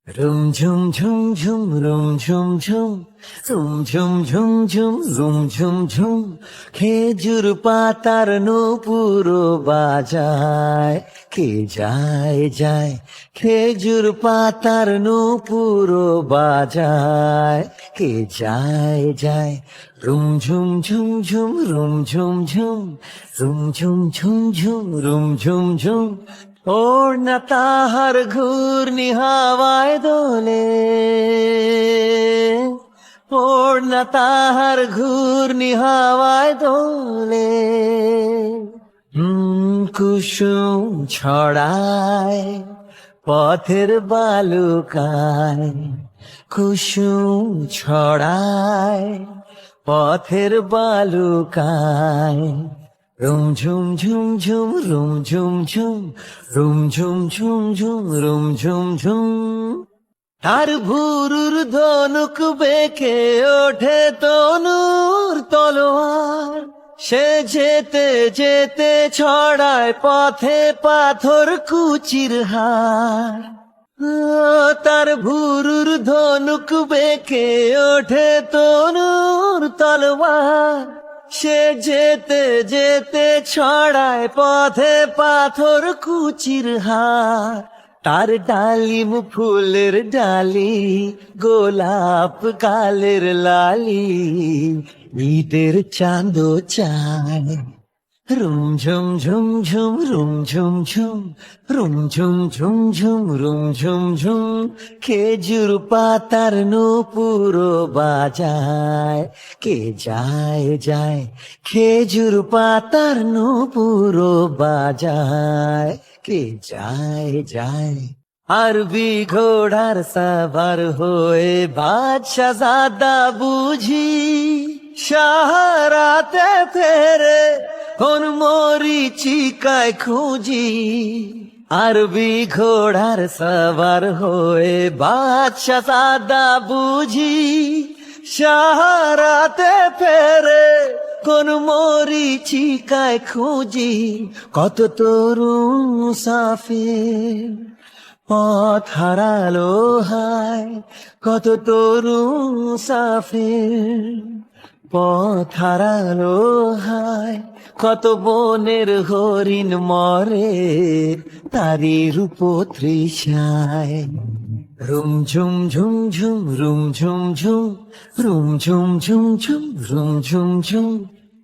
room ঝুম ঝুম ঝুম room ঝুম ঝুম room ঝুম ঝুম ঝুম room ঝুম ঝুম খেজুর পাতার নূপুর বাজায় কে যায় যায় খেজুর পাতার নূপুর বাজায় কে যায় যায় রুম ঝুম ঝুম ঝুম রুম ঝুম ঝুম রুম ঝুম ঝুম ঝুম রুম ঝুম ঝুম ওর না তাহার ঘূর্ণি হাওয়ায় দোলে ওর না তাহার ঘূর্ণি হাওয়ায় দোলে কুসুম ছড়ায় পথের বালুকায় কুসুম ছড়ায় পথের বালুকায় রুম ঝুম ঝুম ঝুম রুম ঝুম ঝুম রুম ঝুম ঝুম ঝুম রুম ঝুম ঝুম তার ভুরুর ধনুক বেঁকে ওঠে তনুর তলোয়ার সে যেতে যেতে ছড়ায় পথে পাথর কুচির হার তার ভুরুর ধনুক বেঁকে ওঠে তনুর তলোয়ার সে যেতে যেতে ছড়ায় পথে পাথর কুচির হার তার ডালিম ফুলের ডালি গোলাপ কালের লালি ঈদের চাঁদ চায় রুম ঝুম ঝুম ঝুম রুম ঝুম ঝুম রুম ঝুম ঝুম ঝুম রুম ঝুম ঝুম খেজুর পাতার নূপুর বাজায় কে যায় যায় খেজুর পাতার নূপুর বাজায় কে যায় যায় আরবি ঘোড়ার সাভার হয়ে বাদশা জাদা বুঝি সাহারাতে ফেরে কোন মরিচিকায় খুঁজি আরবি ঘোড়ার সাভার হয়ে বাদশা জাদা বুঝি সাহারাতে ফেরে কোন মরিচিকায় খুঁজি কত তরুণ মুসাফির পথ হারালো হায় কত তরুণ মুসাফির পথ হারালো হায় কত বনের হরিণ মরে তারি রূপ তৃষায় রুম ঝুম ঝুম ঝুম রুম ঝুম ঝুম রুম ঝুম ঝুম ঝুম রুম ঝুম ঝুম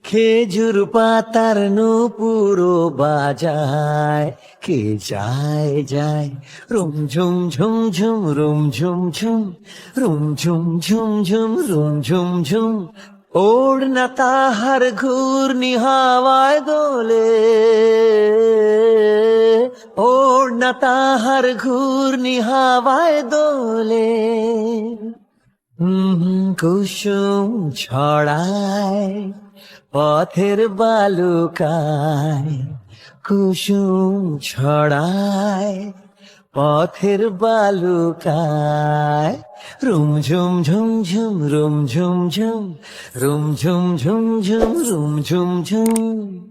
খেজুর পাতার নূপুর বাজায় কে যায় যায় রুম ঝুম ঝুম ঝুম রুম ঝুম ঝুম রুম ঝুম ঝুম ঝুম রুম ঝুম ঝুম ওর না তাহার ঘূর্ণি হাওয়ায় দোলে ওর না তাহার ঘূর্ণি হাওয়ায় দোলে কুসুম ছড়ায় পথের বালুকায় কুসুম ছড়ায় পথের বালুকায় রুম ঝুম ঝুম ঝুম রুম ঝুম ঝুম রুম ঝুম ঝুম ঝুম রুম ঝুম ঝুম